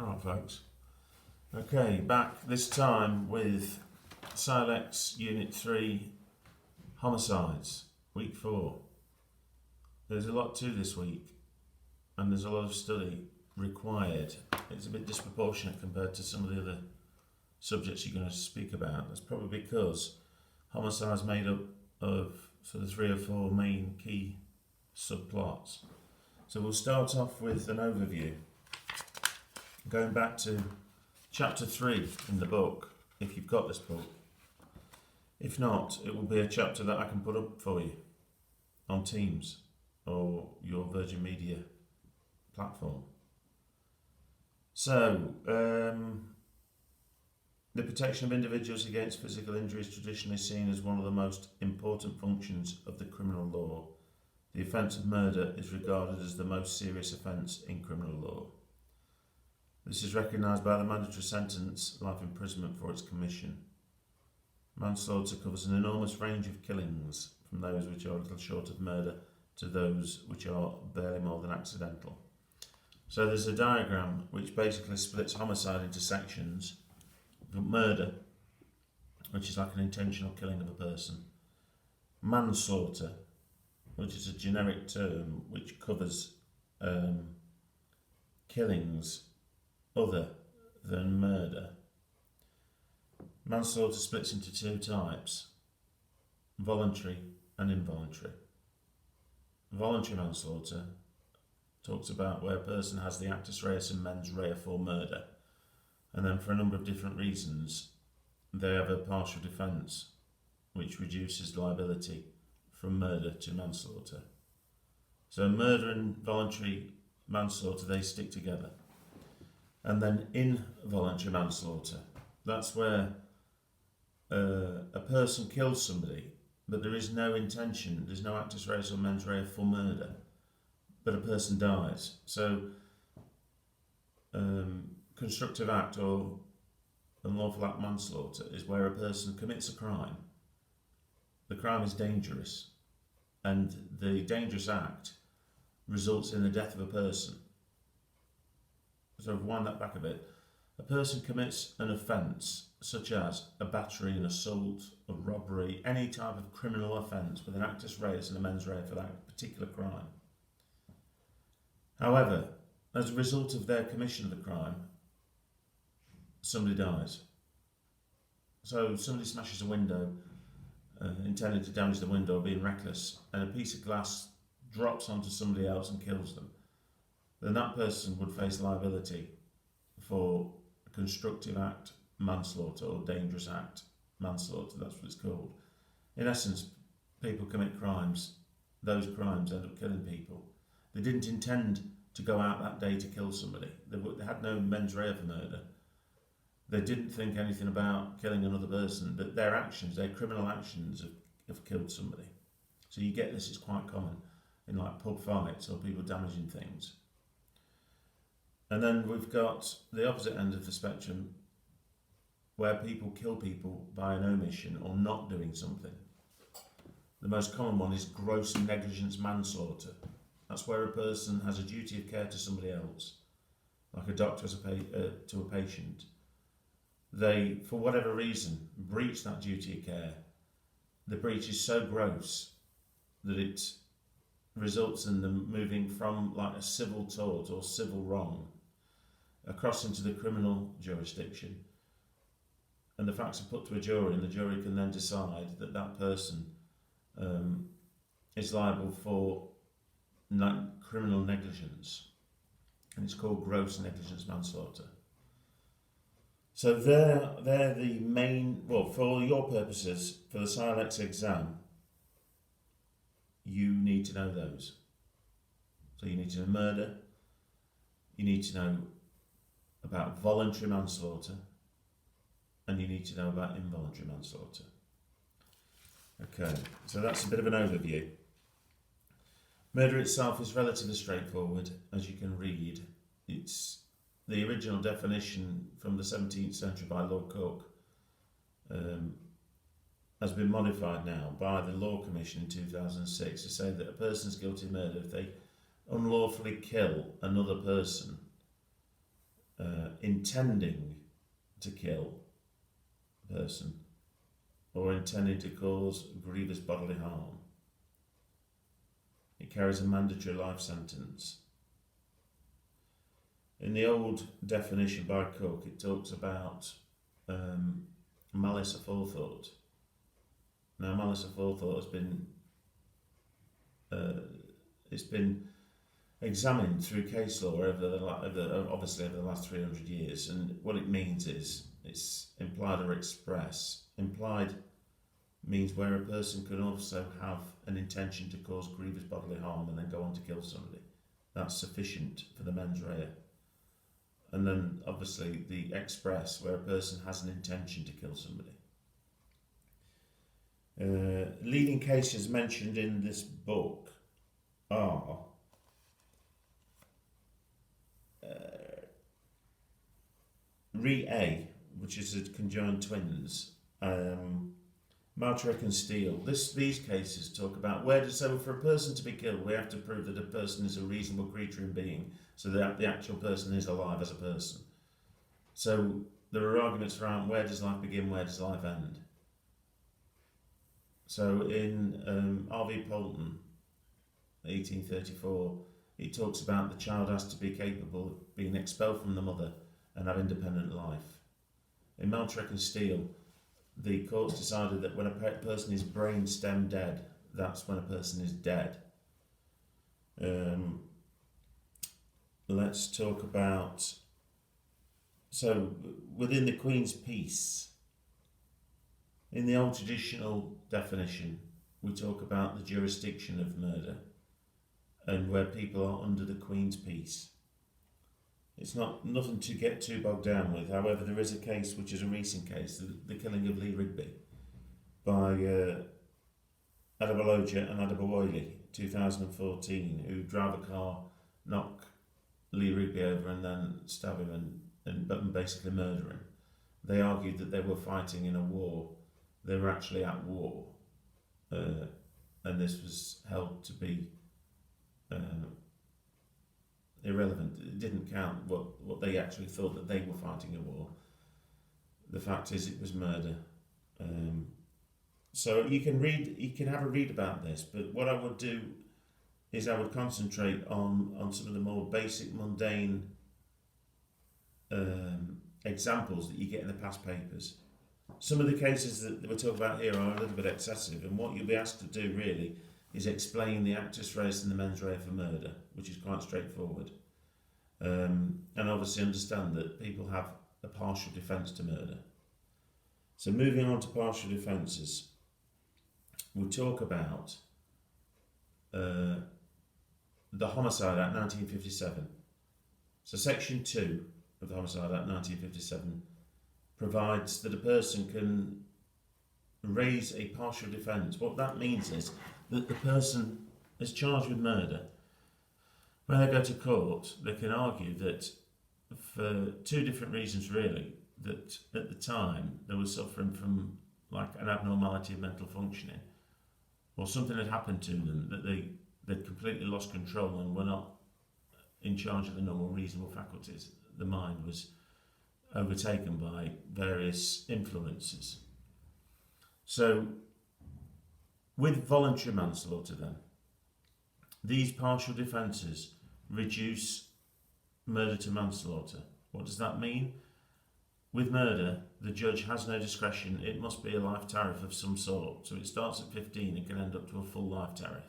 Alright folks, okay, back this time with CILEx Unit 3 Homicides, Week 4. There's a lot to this week and there's a lot of study required. It's a bit disproportionate compared to some of the other subjects you're going to speak about. That's probably because homicide is made up of sort of 3 or 4 main key subplots. So we'll start off with an overview, going back to chapter 3 in the book, if you've got this book. If not, it will be a chapter that I can put up for you on Teams or your Virgin Media platform. So, the protection of individuals against physical injury is traditionally seen as one of the most important functions of the criminal law. The offence of murder is regarded as the most serious offence in criminal law. This is recognised by the mandatory sentence, life imprisonment, for its commission. Manslaughter covers an enormous range of killings, from those which are a little short of murder to those which are barely more than accidental. So there's a diagram which basically splits homicide into sections. Murder, which is like an intentional killing of a person. Manslaughter, which is a generic term which covers killings other than murder. Manslaughter splits into 2 types, voluntary and involuntary. Voluntary manslaughter talks about where a person has the actus reus and mens rea for murder, and then for a number of different reasons they have a partial defence which reduces liability from murder to manslaughter. So murder and voluntary manslaughter, they stick together. And then involuntary manslaughter, that's where a person kills somebody, but there is no intention, there's no actus reus or mens rea for murder, but a person dies. So constructive act or unlawful act manslaughter is where a person commits a crime. The crime is dangerous, and the dangerous act results in the death of a person. So wind that back a bit. A person commits an offence such as a battery, an assault, a robbery, any type of criminal offence with an actus reus and a mens rea for that particular crime. However, as a result of their commission of the crime, somebody dies. So somebody smashes a window, intending to damage the window, being reckless, and a piece of glass drops onto somebody else and kills them. Then that person would face liability for constructive act manslaughter or dangerous act manslaughter, that's what it's called. In essence, people commit crimes, those crimes end up killing people. They didn't intend to go out that day to kill somebody. They had no mens rea for murder. They didn't think anything about killing another person, but their actions, their criminal actions have killed somebody. So you get this, it's quite common in like pub fights or people damaging things. And then we've got the opposite end of the spectrum, where people kill people by an omission or not doing something. The most common one is gross negligence manslaughter. That's where a person has a duty of care to somebody else, like a doctor to a patient. They, for whatever reason, breach that duty of care. The breach is so gross that it results in them moving from like a civil tort or civil wrong across into the criminal jurisdiction, and the facts are put to a jury, and the jury can then decide that that person is liable for criminal negligence, and it's called gross negligence manslaughter. So they're the main, well, for your purposes, for the CILEx exam, you need to know those. So you need to know murder, you need to know about voluntary manslaughter, and you need to know about involuntary manslaughter. Okay, so that's a bit of an overview. Murder itself is relatively straightforward, as you can read. It's the original definition from the 17th century by Lord Coke has been modified now by the Law Commission in 2006 to say that a person is guilty of murder if they unlawfully kill another person intending to kill a person or intending to cause grievous bodily harm, it carries a mandatory life sentence. In the old definition by Cook, it talks about malice aforethought. Now, malice aforethought has been it's been examined through case law obviously over the last 300 years, and what it means is it's implied or express. Implied means where a person can also have an intention to cause grievous bodily harm and then go on to kill somebody. That's sufficient for the mens rea. And then obviously the express, where a person has an intention to kill somebody. Leading cases mentioned in this book are Re A, which is a conjoined twins, Martrek and Steele. These cases talk about so for a person to be killed, we have to prove that a person is a reasonable creature and being, so that the actual person is alive as a person. So there are arguments around where does life begin, where does life end. So in R.V. Poulton, 1834, he talks about the child has to be capable of being expelled from the mother and have independent life. In Martrek and Steele, the courts decided that when a person is brain stem dead, that's when a person is dead. Let's talk about, so within the Queen's Peace, in the old traditional definition, we talk about the jurisdiction of murder and where people are under the Queen's Peace. It's nothing to get too bogged down with. However, there is a case which is a recent case, the killing of Lee Rigby by Adeboloja and Adebowale, 2014, who drive a car, knock Lee Rigby over and then stab him and basically murder him. They argued that they were fighting in a war. They were actually at war, and this was held to be irrelevant. It didn't count what they actually thought that they were fighting a war. The fact is, it was murder. So you can have a read about this, but what I would do is I would concentrate on some of the more basic, mundane examples that you get in the past papers. Some of the cases that we're talking about here are a little bit excessive, and what you'll be asked to do really is explain the actus reus and the mens rea for murder, which is quite straightforward. And obviously understand that people have a partial defence to murder. So moving on to partial defences, we'll talk about the Homicide Act 1957. So Section 2 of the Homicide Act 1957 provides that a person can raise a partial defence. What that means is that the person is charged with murder. When they go to court, they can argue that for two different reasons really, that at the time they were suffering from like an abnormality of mental functioning, or something had happened to them that they'd completely lost control and were not in charge of the normal reasonable faculties. The mind was overtaken by various influences. So with voluntary manslaughter then, these partial defences reduce murder to manslaughter. What does that mean? With murder, the judge has no discretion. It must be a life tariff of some sort. So it starts at 15 and can end up to a full life tariff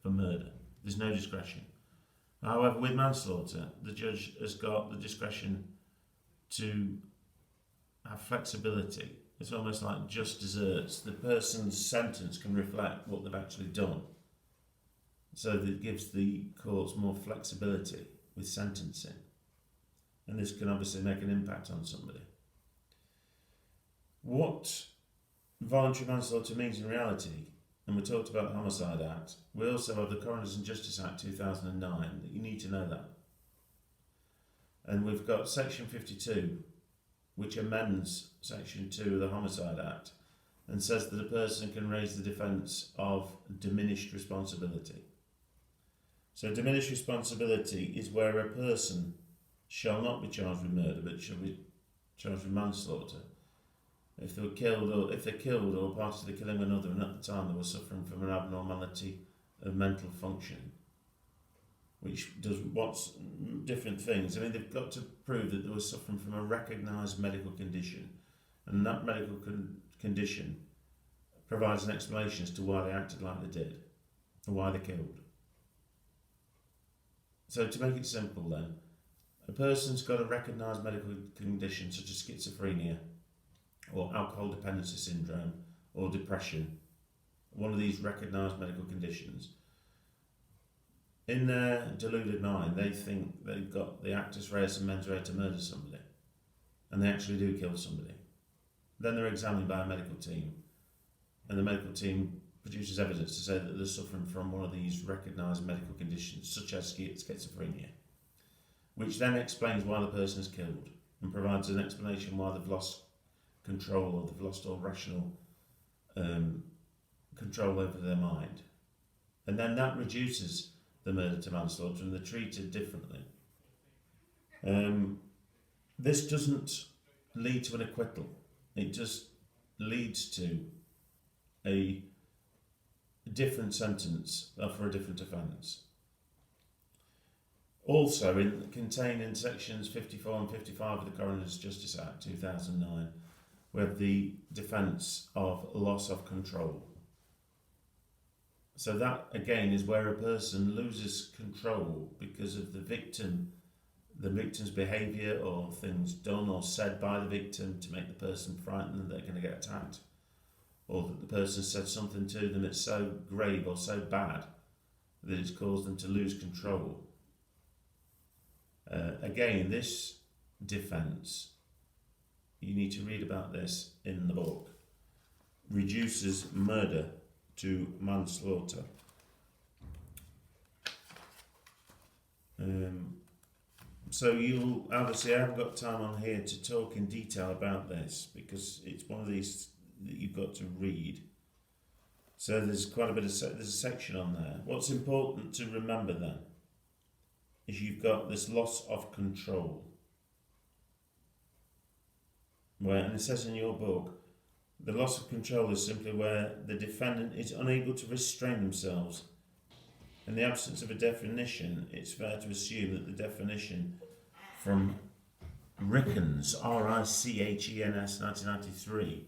for murder. There's no discretion. However, with manslaughter, the judge has got the discretion to have flexibility. It's almost like just desserts. The person's sentence can reflect what they've actually done. So that it gives the courts more flexibility with sentencing. And this can obviously make an impact on somebody. What voluntary manslaughter means in reality, and we talked about the Homicide Act, we also have the Coroners and Justice Act 2009, that you need to know that. And we've got Section 52, which amends Section 2 of the Homicide Act and says that a person can raise the defence of diminished responsibility. So diminished responsibility is where a person shall not be charged with murder, but shall be charged with manslaughter if they were killed, or if they're killed or party to the killing of another, and at the time they were suffering from an abnormality of mental functioning, which does what's different things. I mean, they've got to prove that they were suffering from a recognised medical condition, and that medical condition provides an explanation as to why they acted like they did, and why they killed. So to make it simple then, a person's got a recognised medical condition such as schizophrenia, or alcohol dependency syndrome, or depression, one of these recognised medical conditions. In their deluded mind, they think they've got the actus reus and mens rea to murder somebody, and they actually do kill somebody. Then they're examined by a medical team, and the medical team produces evidence to say that they're suffering from one of these recognised medical conditions, such as schizophrenia, which then explains why the person is killed, and provides an explanation why they've lost control, or they've lost all rational control over their mind. And then that reduces the murder to manslaughter, and they're treated differently. This doesn't lead to an acquittal. It just leads to a different sentence for a different offence. Also, contained in sections 54 and 55 of the Coroner's Justice Act 2009, we have the defence of loss of control. So that, again, is where a person loses control because of the victim's behaviour, or things done or said by the victim to make the person frightened that they're going to get attacked, or that the person said something to them that's so grave or so bad that it's caused them to lose control. Again, this defence, you need to read about this in the book, reduces murder to manslaughter. So you'll obviously, I haven't got time on here to talk in detail about this because it's one of these that you've got to read. So there's quite a bit of there's a section on there. What's important to remember then is you've got this loss of control. Where, and it says in your book, the loss of control is simply where the defendant is unable to restrain themselves. In the absence of a definition, it's fair to assume that the definition from Rickens, R-I-C-H-E-N-S 1993,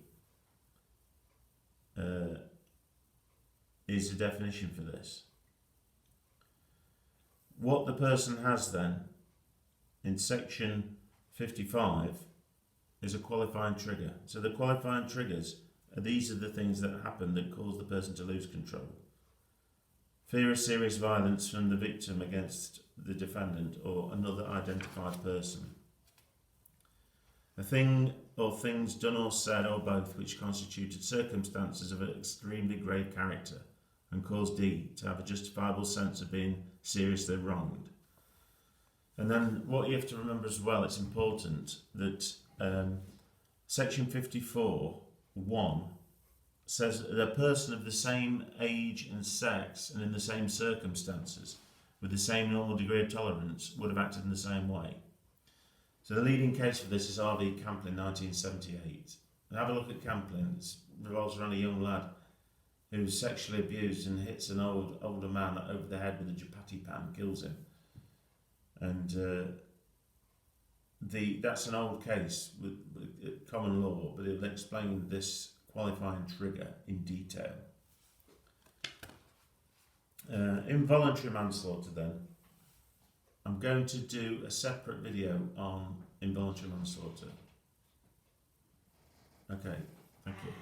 is the definition for this. What the person has then, in section 55, is a qualifying trigger. So the qualifying triggers these are the things that happen that cause the person to lose control. Fear of serious violence from the victim against the defendant or another identified person. A thing or things done or said or both which constituted circumstances of an extremely grave character and caused D to have a justifiable sense of being seriously wronged. And then what you have to remember as well, it's important that section 54(1) says that a person of the same age and sex and in the same circumstances with the same normal degree of tolerance would have acted in the same way. So the leading case for this is R.V. Camplin, 1978. And have a look at Camplin. It revolves around a young lad who's sexually abused and hits an older man over the head with a chapati pan, kills him. And that's an old case with common law, but it'll explain this qualifying trigger in detail. Involuntary manslaughter then. I'm going to do a separate video on involuntary manslaughter. Okay, thank you.